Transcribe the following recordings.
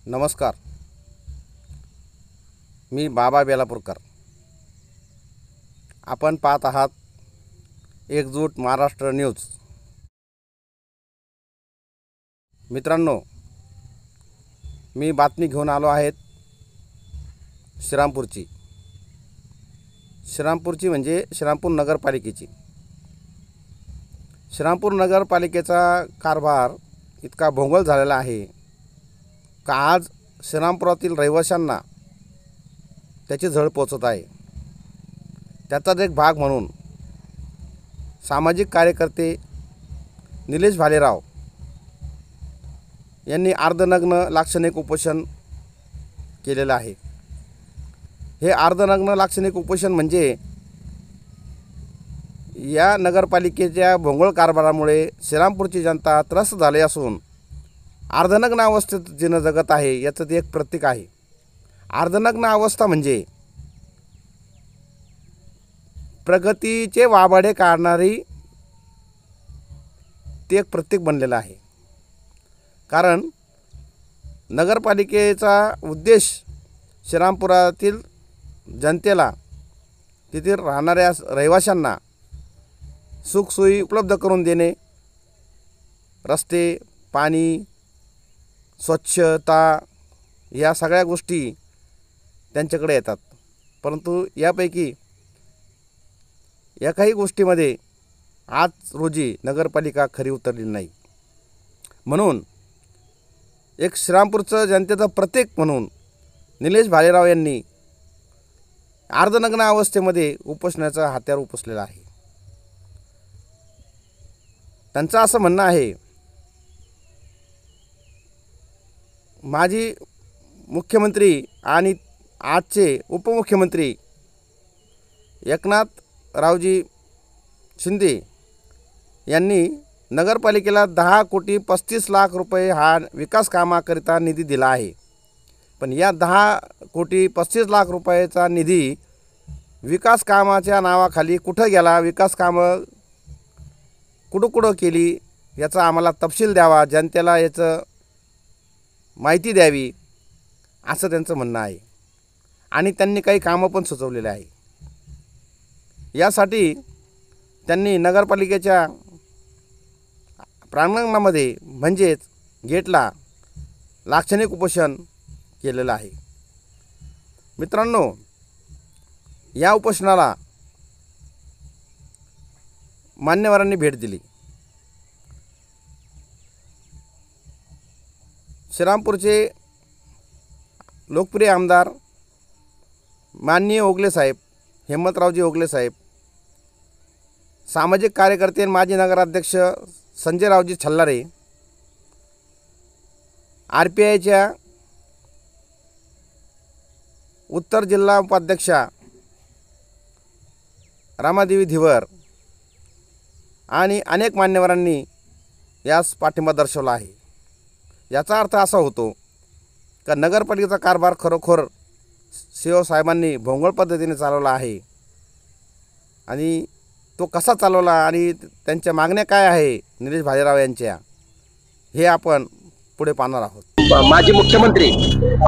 नमस्कार. मी बाबा बेलापूरकर. आपण पाहत आहात एकजूट महाराष्ट्र न्यूज. मित्रांनो, मी बातमी घेऊन आलो आहे श्रीरामपूरची म्हणजे श्रीरामपूर नगरपालिकेची. श्रीरामपूर नगरपालिकेचा कारभार इतका भोंगळ झालेला आहे का आज श्रीरामपुरातील रहिवाशांना त्याची झळ पोचत आहे. त्याचाच एक भाग म्हणून सामाजिक कार्यकर्ते निलेश भालेराव यांनी अर्धनग्न लाक्षणिक उपोषण केलेलं आहे. हे अर्धनग्न लाक्षणिक उपोषण म्हणजे या नगरपालिकेच्या भोंगळ कारभारामुळे श्रीरामपूरची जनता त्रस्त झाली असून अर्धनग्न अवस्थेत जीवन जगत आहे याचं ते एक प्रतीक आहे. अर्धनग्न अवस्था म्हणजे प्रगतीचे वाभाडे काढणारी ते एक प्रतीक बनलेलं आहे. कारण नगरपालिकेचा उद्देश श्रीरामपुरातील जनतेला, तिथे राहणाऱ्या रहिवाशांना सुखसोयी उपलब्ध करून देणे, रस्ते, पाणी, स्वच्छता या सगळ्या गोष्टी त्यांच्याकडे येतात. परंतु यापैकी या काही गोष्टीमध्ये आज रोजी नगरपालिका खरी उतरली नाही. म्हणून एक श्रीरामपूरचं जनतेचं प्रतीक म्हणून निलेश भालेराव यांनी अर्धनग्न अवस्थेमध्ये उपोषणाचं हत्यार उपसलेलं आहे. त्यांचं असं म्हणणं आहे, माजी मुख्यमंत्री आणि आजचे उपमुख्यमंत्री एकनाथरावजी शिंदे यांनी नगरपालिकेला 10,35,00,000 हा विकास कामाकरिता निधी दिला आहे. पण या 10,35,00,000 निधी विकास कामाच्या नावाखाली कुठं गेला, विकास कामं कुठं केली याचा आम्हाला तपशील द्यावा, जनतेला याचं माहिती द्यावी असं त्यांचं म्हणणं आहे. आणि त्यांनी काही कामं पण सुचवलेले आहे. यासाठी त्यांनी नगरपालिकेच्या प्रांगणामध्ये म्हणजेच गेटला लाक्षणिक उपोषण केलेलं आहे. मित्रांनो, या उपोषणाला मान्यवरांनी भेट दिली. श्रीरामपूरचे लोकप्रिय आमदार माननीय ओगले साहेब, हेमंतरावजी ओगले साहेब, सामाजिक कार्यकर्ते माजी नगराध्यक्ष संजयरावजी छल्लारे, RPIच्या उत्तर जिल्हा उपाध्यक्षा रामादेवी धिवर आणि अनेक मान्यवरांनी यास पाठिंबा दर्शवला आहे. याचा अर्थ असा होतो का नगरपालिकेचा कारभार खरोखर साहेबांनी भोंगळ पद्धतीने चालवला आहे. आणि तो कसा चालवला आणि त्यांच्या मागण्या काय आहे निलेश भालेराव यांच्या, हे आपण पुढे पाहणार आहोत. माजी मुख्यमंत्री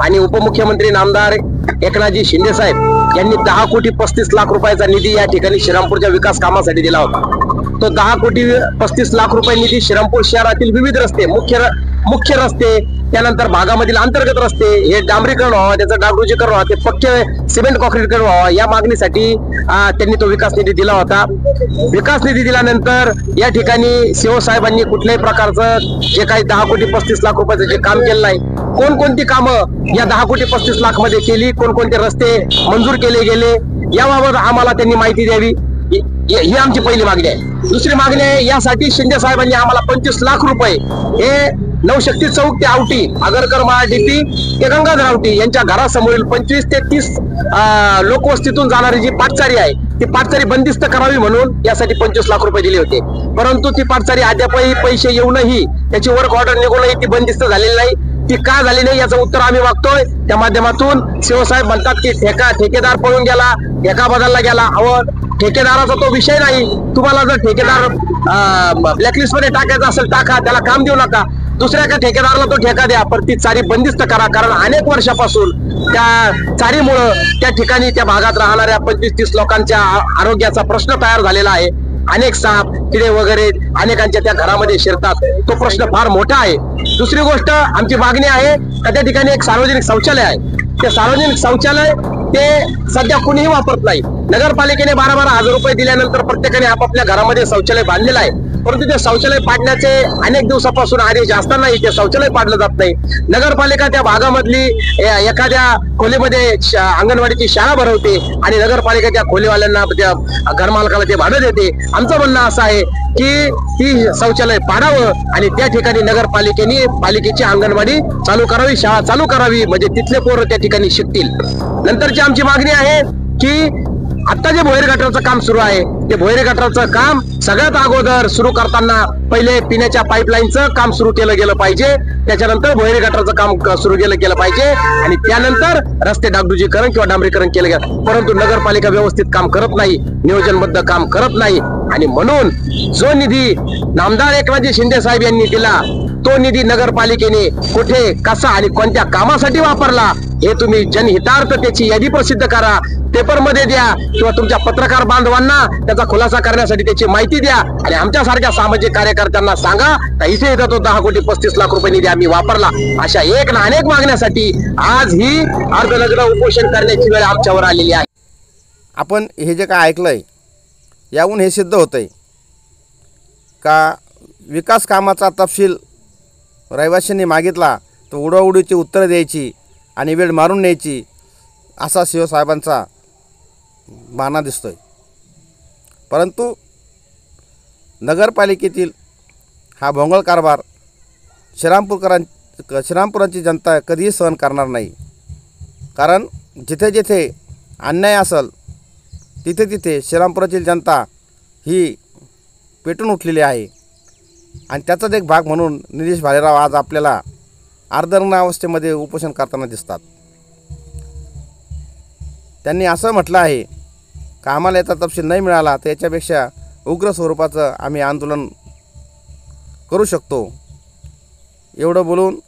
आणि उपमुख्यमंत्री नामदार एकनाथजी शिंदे साहेब यांनी 10,35,00,000 रुपयाचा निधी या ठिकाणी श्रीरामपूरच्या विकास कामासाठी दिला होता. तो 10,35,00,000 निधी श्रीरामपूर शहरातील विविध रस्ते, मुख्य रस्ते, त्यानंतर भागामधील अंतर्गत रस्ते हे डांबरीकरण व्हावं, त्याचं डागडुजीकरण व्हावं, ते पक्के सिमेंट कॉन्क्रीटकरण व्हावं, या मागणीसाठी त्यांनी तो विकास निधी दिला होता. विकास निधी दिल्यानंतर या ठिकाणी साहेबांनी कुठल्याही प्रकारचं जे काही 10,35,00,000 रुपयाचं जे काम केलं नाही, कोणकोणती कामं या 10,35,00,000 मध्ये केली, कोणकोणते रस्ते मंजूर केले गेले याबाबत आम्हाला त्यांनी माहिती द्यावी, ही आमची पहिली मागणी आहे. दुसरी मागणी आहे, यासाठी शिंदे साहेबांनी आम्हाला 25,00,000 रुपये हे नवशक्ती चौक ते आवटी, आगरकर DP ते गंगाधर आवटी यांच्या घरासमोरील 25 ते 30 लोकवस्तीतून जाणारी जी पाटचारी आहे ती पाटचारी बंदिस्त करावी म्हणून यासाठी 25,00,000 रुपये दिले होते. परंतु ती पाटचारी अद्यापही पैसे येऊनही, त्याची वर्क ऑर्डर निघूनही ती बंदिस्त झालेली नाही. ती का झाली नाही याचं उत्तर आम्ही मागतोय. त्या माध्यमातून साहेब म्हणतात की ठेकेदार पळून गेला, ठेका बदलला गेला. ठेकेदाराचा तो विषय नाही. तुम्हाला जर ठेकेदार ब्लॅकलिस्ट मध्ये टाकायचा असेल टाका, त्याला काम देऊ नका. दुसऱ्या एका ठेकेदाराला तो ठेका द्या, पण ती चारी बंदिस्त करा. कारण अनेक वर्षापासून त्या चारीमुळं त्या ठिकाणी त्या भागात राहणाऱ्या 25-30 लोकांच्या आरोग्याचा प्रश्न तयार झालेला आहे. अनेक साप किडे वगैरे अनेकांच्या त्या घरामध्ये शिरतात. तो प्रश्न फार मोठा आहे. दुसरी गोष्ट आमची मागणी आहे का त्या ठिकाणी एक सार्वजनिक शौचालय आहे. ते सार्वजनिक शौचालय ते सध्या कुणीही वापरत नाही. नगरपालिकेने 12-12 हजार रुपये दिल्यानंतर प्रत्येकाने आपापल्या घरामध्ये शौचालय बांधलेलं आहे, परंतु ते शौचालय पाडण्याचे अनेक दिवसापासून आदेश असतानाही ते शौचालय पाडलं जात नाही. नगरपालिका त्या भागामधली एखाद्या खोलीमध्ये अंगणवाडीची शाळा भरवते आणि नगरपालिका त्या खोलीवाल्यांना त्या घरमालकाला ते भाडं देते. आमचं म्हणणं असं आहे की ती शौचालय पाडावं आणि त्या ठिकाणी नगरपालिकेने पालिकेची अंगणवाडी चालू करावी, शाळा चालू करावी, म्हणजे तिथले पोरं त्या ठिकाणी शिकतील. नंतरची आमची मागणी आहे की आता जे भोयर गटारचं काम सुरू आहे, ते भोयर गटारचं काम सगळ्यात अगोदर सुरू करताना पहिले पिण्याच्या पाईपलाईनचं काम सुरू केलं गेलं पाहिजे. त्याच्यानंतर भोयर गटारचं काम सुरू केलं पाहिजे आणि त्यानंतर रस्ते डागडुजीकरण किंवा डांबरीकरण केलं गेलं. परंतु नगरपालिका व्यवस्थित काम करत नाही, नियोजनबद्ध काम करत नाही आणि म्हणून जो निधी नामदार एकनाथजी शिंदे साहेब यांनी दिला तो निधी नगरपालिकेने कुठे, कसा आणि कोणत्या कामासाठी वापरला हे तुम्ही जनहितार्थ त्याची यादी प्रसिद्ध करा, पेपरमध्ये द्या किंवा तुमच्या पत्रकार बांधवांना त्याचा खुलासा करण्यासाठी त्याची माहिती द्या आणि आमच्यासारख्या सामाजिक कार्यकर्त्यांना सांगा इथे येतो तो 10 कोटी 35 लाख रुपये निधी आम्ही वापरला. अशा एक ना अनेक मागण्यासाठी आज ही अर्धनग्न उपोषण करण्याची वेळ आमच्यावर आलेली आहे. आपण हे जे काय ऐकलंय याहून हे सिद्ध होतंय का विकास कामाचा तपशील रहिवाशांनी मागितला तर उडवाउडीची उत्तरं द्यायची आणि वेळ मारून न्यायची असा शिवसाहेबांचा बाणा दिसतोय. परंतु नगरपालिकेतील हा भोंगळ कारभार श्रीरामपुरांची जनता कधीही सहन करणार नाही. कारण जिथे जिथे अन्याय असेल तिथे तिथे श्रीरामपुरातील जनता ही पेटून उठलेली आहे आणि त्याचाच एक भाग म्हणून निलेश भालेराव आज आपल्याला अर्धनग्न अवस्थेमध्ये उपोषण करताना दिसतात. त्यांनी असं म्हटलं आहे का आम्हाला याचा तपशील नाही मिळाला तर याच्यापेक्षा उग्र स्वरूपाचं आम्ही आंदोलन करू शकतो. एवढं बोलून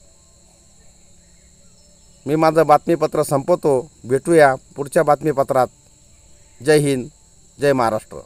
मी माझं बातमीपत्र संपवतो. भेटूया पुढच्या बातमीपत्रात. जय हिंद, जय महाराष्ट्र.